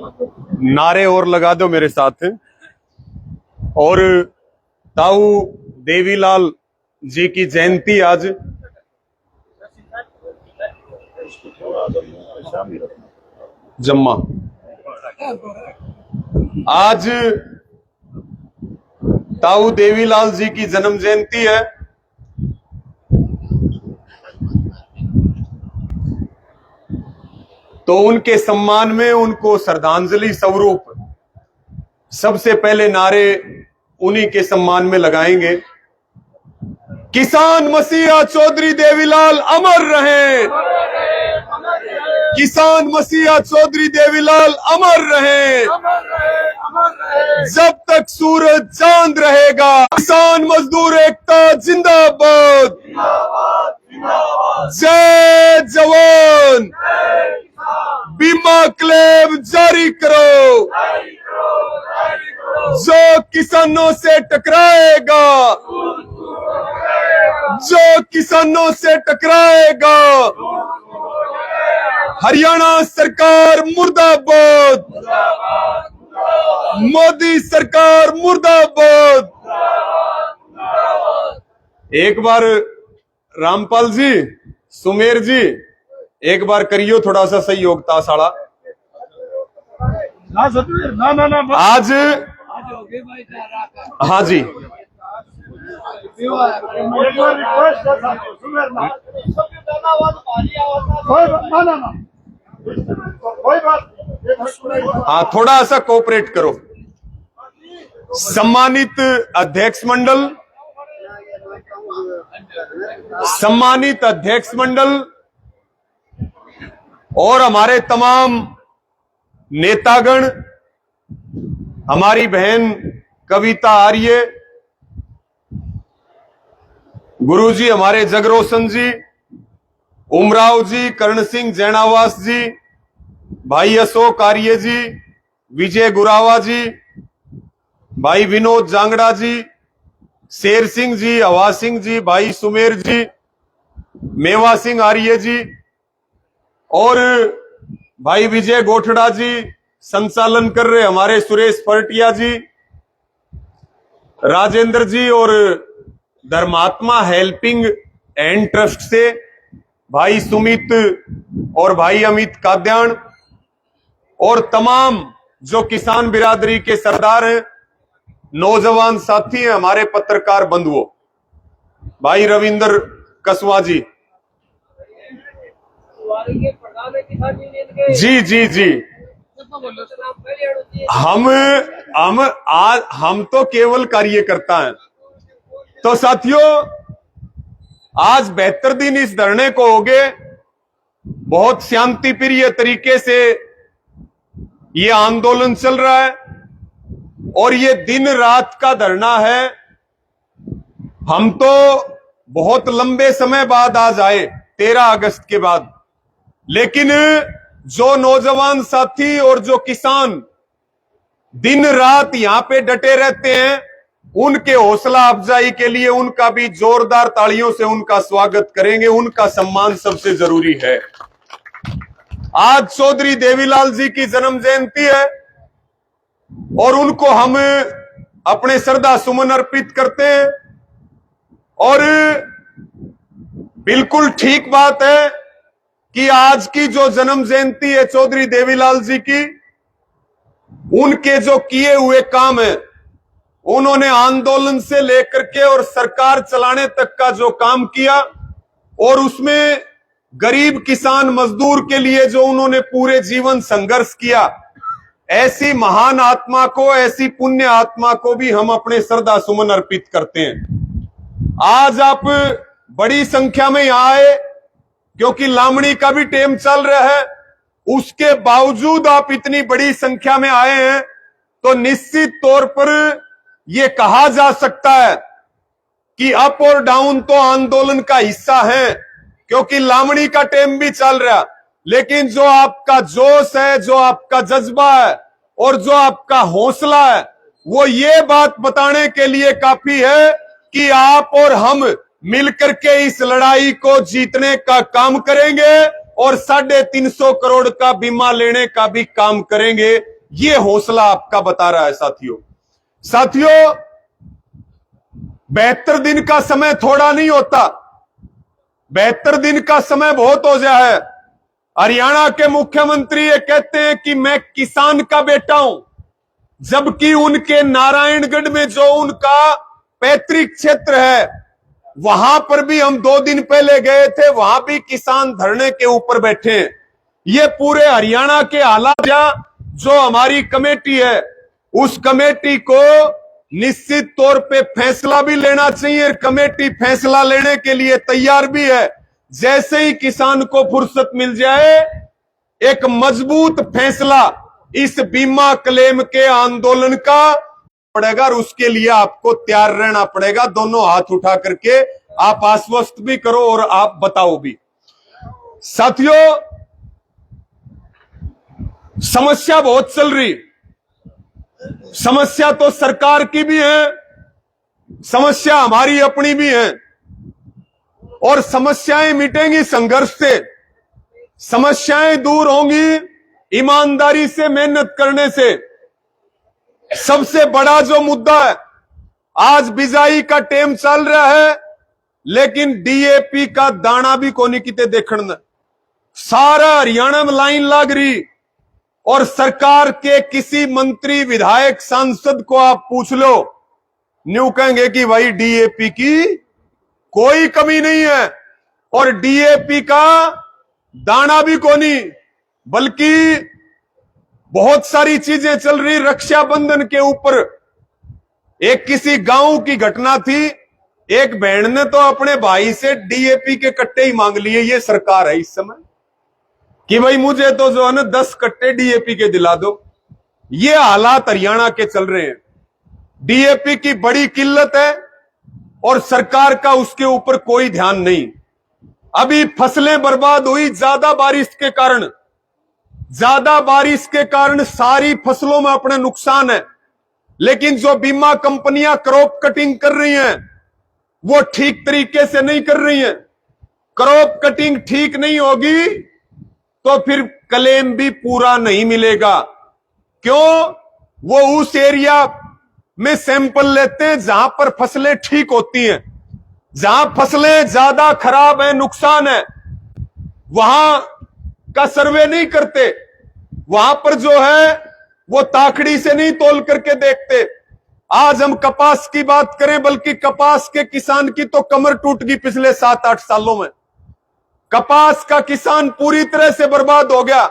नारे और लगा दो मेरे साथ। और ताऊ देवीलाल जी की जयंती आज। जम्मा आज ताऊ देवीलाल जी की जन्म जयंती है। तो उनके सम्मान में, उनको श्रद्धांजलि स्वरूप सबसे पहले नारे उन्हीं के सम्मान में लगाएंगे। किसान मसीहा चौधरी देवीलाल अमर रहे। किसान मसीहा चौधरी देवीलाल अमर रहे। जब तक सूरज चांद रहेगा, किसान मजदूर एकता जिंदाबाद। जय जवान। बीमा क्लेम जारी करो। जो किसानों से टकराएगा, जो किसानों से टकराएगा, हरियाणा सरकार मुर्दाबाद। मोदी सरकार मुर्दाबाद। एक बार रामपाल जी, सुमेर जी, एक बार करियो थोड़ा सा सहयोग तासाड़ा। आज हाँ जी, हाँ थोड़ा सा कोऑपरेट करो। सम्मानित अध्यक्ष मंडल, सम्मानित अध्यक्ष मंडल और हमारे तमाम नेतागण, हमारी बहन कविता आर्य, गुरुजी हमारे जगरोशन जी, उमराव जी, कर्ण सिंह जैनावास जी, भाई अशोक आर्य जी, विजय गुरावा जी, भाई विनोद जांगड़ा जी, शेर सिंह जी, हवा सिंह जी, भाई सुमेर जी, मेवा सिंह आर्य जी और भाई विजय गोठड़ा जी, संचालन कर रहे हमारे सुरेश फरटिया जी, राजेंद्र जी और धर्मात्मा हेल्पिंग एंड ट्रस्ट से भाई सुमित और भाई अमित काद्यान और तमाम जो किसान बिरादरी के सरदार हैं, नौजवान साथी हैं, हमारे पत्रकार बंधुओं, भाई रविंद्र कसवा जी, जी जी जी, हम तो केवल कार्यकर्ता हैं। तो साथियों, आज 72 दिन इस धरने को हो गए। बहुत शांति प्रिय तरीके से ये आंदोलन चल रहा है और ये दिन रात का धरना है। हम तो बहुत लंबे समय बाद आज आए, 13 अगस्त के बाद, लेकिन जो नौजवान साथी और जो किसान दिन रात यहां पे डटे रहते हैं, उनके हौसला अफजाई के लिए उनका भी जोरदार तालियों से उनका स्वागत करेंगे। उनका सम्मान सबसे जरूरी है। आज चौधरी देवीलाल जी की जन्म जयंती है और उनको हम अपने श्रद्धा सुमन अर्पित करते हैं। और बिल्कुल ठीक बात है कि आज की जो जन्म जयंती है चौधरी देवीलाल जी की, उनके जो किए हुए काम है, उन्होंने आंदोलन से लेकर के और सरकार चलाने तक का जो काम किया और उसमें गरीब किसान मजदूर के लिए जो उन्होंने पूरे जीवन संघर्ष किया, ऐसी महान आत्मा को, ऐसी पुण्य आत्मा को भी हम अपने श्रद्धा सुमन अर्पित करते हैं। आज आप बड़ी संख्या में यहां आए क्योंकि लामड़ी का भी टेम चल रहा है। उसके बावजूद आप इतनी बड़ी संख्या में आए हैं तो निश्चित तौर पर यह कहा जा सकता है कि अप और डाउन तो आंदोलन का हिस्सा है, क्योंकि लामड़ी का टेम भी चल रहा, लेकिन जो आपका जोश है, जो आपका जज्बा है और जो आपका हौसला है, वो ये बात बताने के लिए काफी है कि आप और हम मिलकर के इस लड़ाई को जीतने का काम करेंगे और 350 करोड़ का बीमा लेने का भी काम करेंगे। ये हौसला आपका बता रहा है साथियों। साथियों, 72 दिन का समय थोड़ा नहीं होता, 72 दिन का समय बहुत हो गया है। हरियाणा के मुख्यमंत्री ये कहते हैं कि मैं किसान का बेटा हूं, जबकि उनके नारायणगढ़ में जो उनका पैतृक क्षेत्र है, वहां पर भी हम 2 दिन पहले गए थे, वहां भी किसान धरने के ऊपर बैठे हैं। ये पूरे हरियाणा के हालात, जो हमारी कमेटी है, उस कमेटी को निश्चित तौर पे फैसला भी लेना चाहिए। कमेटी फैसला लेने के लिए तैयार भी है। जैसे ही किसान को फुर्सत मिल जाए, एक मजबूत फैसला इस बीमा क्लेम के आंदोलन का पड़ेगा, और उसके लिए आपको तैयार रहना पड़ेगा। दोनों हाथ उठा करके आप आश्वस्त भी करो और आप बताओ भी। साथियों, समस्या बहुत चल रही, समस्या तो सरकार की भी है, समस्या हमारी अपनी भी है, और समस्याएं मिटेंगी संघर्ष से, समस्याएं दूर होंगी ईमानदारी से, मेहनत करने से। सबसे बड़ा जो मुद्दा है, आज बिजाई का टाइम चल रहा है, लेकिन डीएपी का दाना भी कोनी किते देखने, सारा हरियाणा में लाइन लग रही। और सरकार के किसी मंत्री, विधायक, सांसद को आप पूछ लो, न्यू कहेंगे कि भाई डीएपी की कोई कमी नहीं है, और डीएपी का दाना भी कोनी, बल्कि बहुत सारी चीजें चल रही। रक्षाबंधन के ऊपर एक किसी गांव की घटना थी, एक बहन ने तो अपने भाई से डीएपी के कट्टे ही मांग लिए। ये सरकार है इस समय कि भाई मुझे तो जो है ना 10 कट्टे डीएपी के दिला दो। ये हालात हरियाणा के चल रहे हैं। डीएपी की बड़ी किल्लत है और सरकार का उसके ऊपर कोई ध्यान नहीं। अभी फसलें बर्बाद हुई ज्यादा बारिश के कारण सारी फसलों में अपने नुकसान है। लेकिन जो बीमा कंपनियां क्रॉप कटिंग कर रही हैं, वो ठीक तरीके से नहीं कर रही हैं। क्रॉप कटिंग ठीक नहीं होगी तो फिर क्लेम भी पूरा नहीं मिलेगा। क्यों? वो उस एरिया में सैंपल लेते हैं जहां पर फसलें ठीक होती हैं, जहां फसलें ज्यादा खराब है, नुकसान है, वहां का सर्वे नहीं करते। वहां पर जो है वो ताकड़ी से नहीं तोल करके देखते। आज हम कपास की बात करें, बल्कि कपास के किसान की तो कमर टूट गई पिछले 7-8 सालों में। कपास का किसान पूरी तरह से बर्बाद हो गया।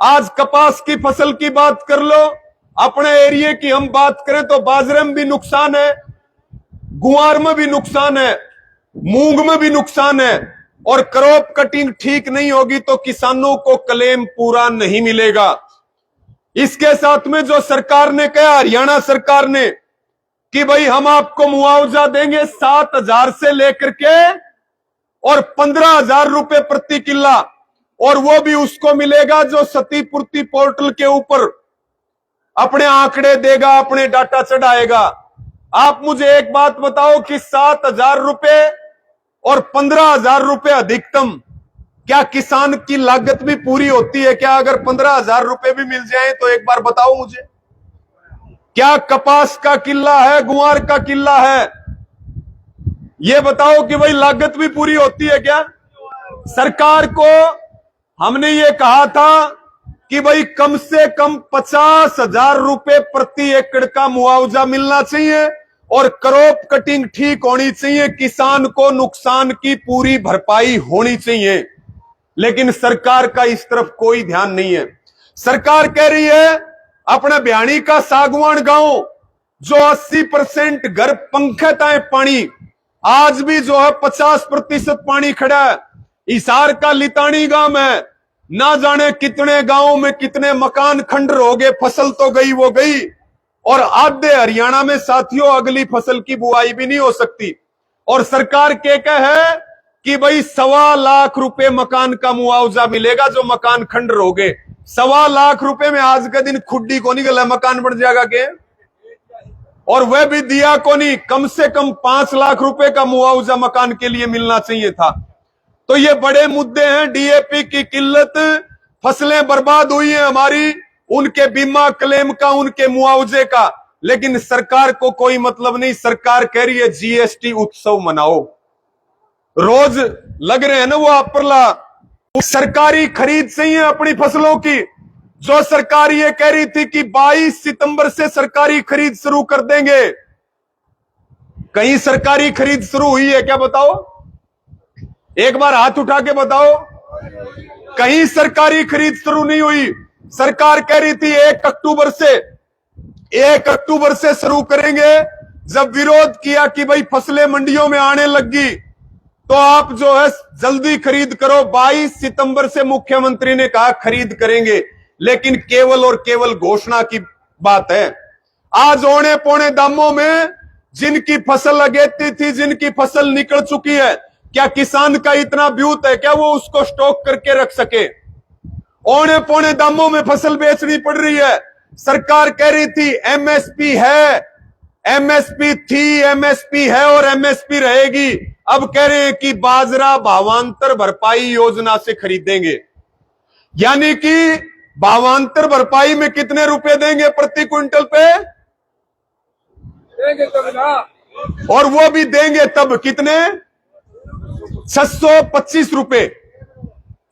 आज कपास की फसल की बात कर लो, अपने एरिया की हम बात करें तो बाजरे में भी नुकसान है, गुआर में भी नुकसान है, मूंग में भी नुकसान है। और क्रॉप कटिंग ठीक नहीं होगी तो किसानों को क्लेम पूरा नहीं मिलेगा। इसके साथ में जो सरकार ने कहा, हरियाणा सरकार ने, कि भाई हम आपको मुआवजा देंगे 7,000 से लेकर के और 15,000 रुपए प्रति किल्ला, और वो भी उसको मिलेगा जो क्षतिपूर्ति पोर्टल के ऊपर अपने आंकड़े देगा, अपने डाटा चढ़ाएगा। आप मुझे एक बात बताओ कि 7,000 रुपए और 15,000 रुपए अधिकतम, क्या किसान की लागत भी पूरी होती है क्या? अगर 15,000 रुपए भी मिल जाए तो एक बार बताओ मुझे, क्या कपास का किल्ला है, गुआर का किल्ला है? ये बताओ कि भाई लागत भी पूरी होती है क्या? सरकार को हमने ये कहा था कि भाई कम से कम 50,000 रुपए प्रति एकड़ का मुआवजा मिलना चाहिए और क्रॉप कटिंग ठीक होनी चाहिए, किसान को नुकसान की पूरी भरपाई होनी चाहिए। लेकिन सरकार का इस तरफ कोई ध्यान नहीं है। सरकार कह रही है अपने बयानी का सागवान गांव जो 80% घर पंखे ताए पानी, आज भी जो है 50% पानी खड़ा है। हिसार का लितानी गांव है, ना जाने कितने गांवों में कितने मकान खंडर हो गए, फसल तो गई वो गई। और आधे हरियाणा में साथियों अगली फसल की बुआई भी नहीं हो सकती। और सरकार क्या है कि भाई 1.25 लाख रुपए मकान का मुआवजा मिलेगा जो मकान खंडर हो गए। 1.25 लाख रुपए में आज के दिन खुड्डी को नहीं गला, मकान बन जाएगा के? और वह भी दिया को नहीं। कम से कम 5 लाख रुपए का मुआवजा मकान के लिए मिलना चाहिए था। तो ये बड़े मुद्दे हैं। डीएपी की किल्लत, फसलें बर्बाद हुई हैं हमारी, उनके बीमा क्लेम का, उनके मुआवजे का, लेकिन सरकार को कोई मतलब नहीं। सरकार कह रही है जीएसटी उत्सव मनाओ। रोज लग रहे हैं ना वो आपरला, सरकारी खरीद सही है अपनी फसलों की। जो सरकार ये कह रही थी कि 22 सितंबर से सरकारी खरीद शुरू कर देंगे, कहीं सरकारी खरीद शुरू हुई है क्या? बताओ, एक बार हाथ उठा के बताओ। कहीं सरकारी खरीद शुरू नहीं हुई। सरकार कह रही थी 1 अक्टूबर से शुरू करेंगे। जब विरोध किया कि भाई फसलें मंडियों में आने लगी तो आप जो है जल्दी खरीद करो, 22 सितंबर से मुख्यमंत्री ने कहा खरीद करेंगे, लेकिन केवल और केवल घोषणा की बात है। आज औने पौने दामों में जिनकी फसल अगेती थी, जिनकी फसल निकल चुकी है, क्या किसान का इतना ब्यूत है क्या वो उसको स्टॉक करके रख सके? औने पौने दामों में फसल बेचनी पड़ रही है। सरकार कह रही थी एमएसपी है, एमएसपी थी, एमएसपी है और एमएसपी रहेगी। अब कह रहे हैं कि बाजरा भावांतर भरपाई योजना से खरीदेंगे, यानी कि भावांतर भरपाई में कितने रुपए देंगे प्रति क्विंटल पे? देंगे तब ना, और वो भी देंगे तब कितने? 625 रुपए,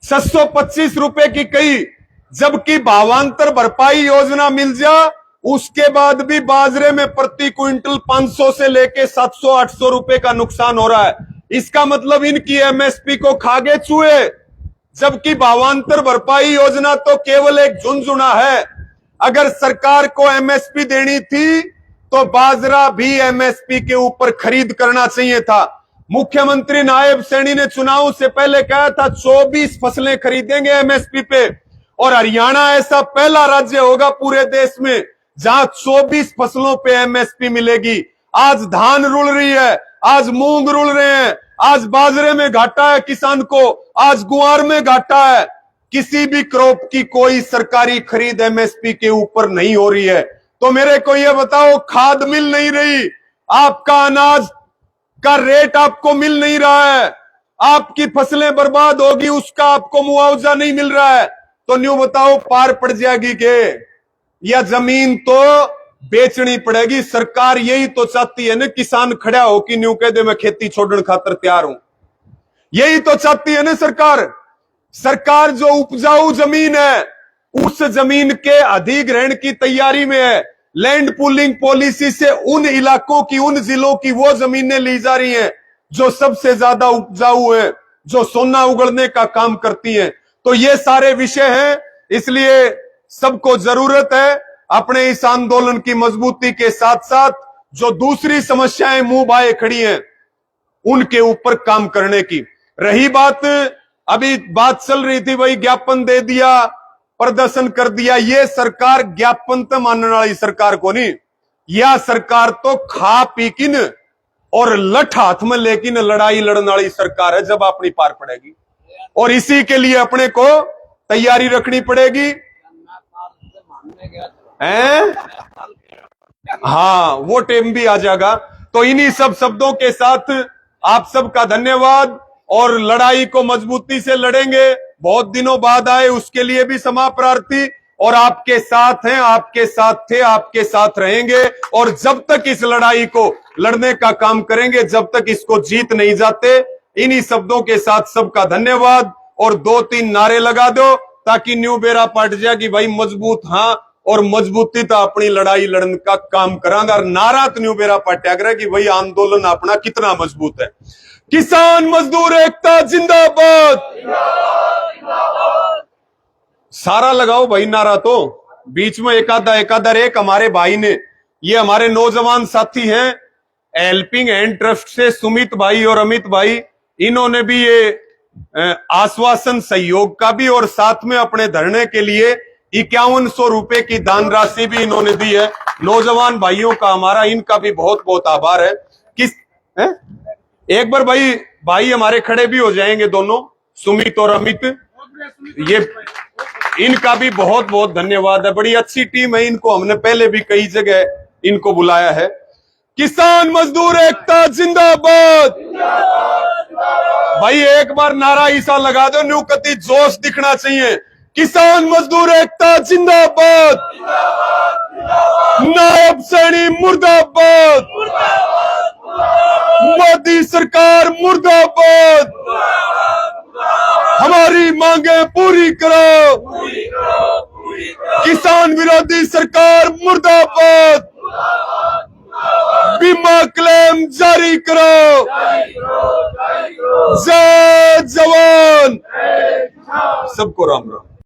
625 रुपए की कई। जबकि भावांतर भरपाई योजना मिल जा, उसके बाद भी बाजरे में प्रति क्विंटल 500 से लेके 700-800 रुपए का नुकसान हो रहा है। इसका मतलब इनकी एमएसपी को खा गए चूहे। जबकि भावांतर भरपाई योजना तो केवल एक झुनझुना है। अगर सरकार को एमएसपी देनी थी तो बाजरा भी एमएसपी के ऊपर खरीद करना चाहिए था। मुख्यमंत्री नायब सैनी ने चुनाव से पहले कहा था 24 फसलें खरीदेंगे एमएसपी पे, और हरियाणा ऐसा पहला राज्य होगा पूरे देश में जहां 24 फसलों पे एमएसपी मिलेगी। आज धान रुल रही है, आज मूंग रुल रहे हैं, आज बाजरे में घाटा है किसान को, आज गुआर में घाटा है। किसी भी क्रॉप की कोई सरकारी खरीद एमएसपी के ऊपर नहीं हो रही है। तो मेरे को ये बताओ, खाद मिल नहीं रही, आपका अनाज का रेट आपको मिल नहीं रहा है, आपकी फसलें बर्बाद होगी, उसका आपको मुआवजा नहीं मिल रहा है, तो न्यू बताओ पार पड़ जाएगी के? या जमीन तो बेचनी पड़ेगी। सरकार यही तो चाहती है ना, किसान खड़ा हो कि न्यू कह दे मैं खेती छोड़ने खातर तैयार हूं। यही तो चाहती है ना सरकार। सरकार जो उपजाऊ जमीन है उस जमीन के अधिग्रहण की तैयारी में है। लैंड पूलिंग पॉलिसी से उन इलाकों की, उन जिलों की वो जमीनें ली जा रही हैं जो सबसे ज्यादा उपजाऊ है, जो सोना उगलने का काम करती हैं। तो ये सारे विषय हैं, इसलिए सबको जरूरत है अपने इस आंदोलन की मजबूती के साथ साथ जो दूसरी समस्याएं मुंह बाए खड़ी हैं उनके ऊपर काम करने की। रही बात, अभी बात चल रही थी भाई ज्ञापन दे दिया, प्रदर्शन कर दिया। ये सरकार ज्ञापन तो मानने वाली सरकार को नहीं, यह सरकार तो खा पी किन और लठ हाथ में लेकिन लड़ाई लड़ने वाली सरकार है जब अपनी पार पड़ेगी। और इसी के लिए अपने को तैयारी रखनी पड़ेगी। हैं? हाँ, वो टाइम भी आ जाएगा। तो इन्हीं सब शब्दों के साथ आप सबका धन्यवाद, और लड़ाई को मजबूती से लड़ेंगे। बहुत दिनों बाद आए उसके लिए भी क्षमा प्रार्थी, और आपके साथ हैं, आपके साथ थे, आपके साथ रहेंगे। और जब तक इस लड़ाई को लड़ने का काम करेंगे, जब तक इसको जीत नहीं जाते। इन्हीं शब्दों के साथ सबका धन्यवाद, और 2-3 नारे लगा दो ताकि न्यू बेरा पट जाए कि भाई मजबूत हाँ, और मजबूती तो अपनी लड़ाई लड़ने का काम करांगा। और नारा तो न्यू बेरा पट्याग्रह कि भाई आंदोलन अपना कितना मजबूत है। किसान मजदूर एकता जिंदाबाद, सारा लगाओ भाई नारा। तो बीच में एकादा एक हमारे भाई ने, ये हमारे नौजवान साथी हैं हेल्पिंग हैंड ट्रस्ट से, सुमित भाई और अमित भाई, इन्होंने भी ये आश्वासन सहयोग का भी, और साथ में अपने धरने के लिए 5100 रुपए की दान राशि भी इन्होंने दी है। नौजवान भाइयों का हमारा, इनका भी बहुत बहुत आभार है। किस है? एक बार भाई हमारे खड़े भी हो जाएंगे दोनों, सुमित और अमित, ये इनका भी बहुत बहुत धन्यवाद है। बड़ी अच्छी टीम है, इनको हमने पहले भी कई जगह इनको बुलाया है। किसान मजदूर एकता जिंदाबाद। भाई एक बार नारा ईसा लगा दो, न्यू कति जोश दिखना चाहिए किसान मजदूर एकता जिंदाबाद, नायब सैनी मुर्दाबाद, मोदी सरकार मुर्दाबाद, हमारी मांगे पूरी करो, किसान विरोधी सरकार मुर्दाबाद, बीमा क्लेम जारी करो, जय जवान। सबको राम राम।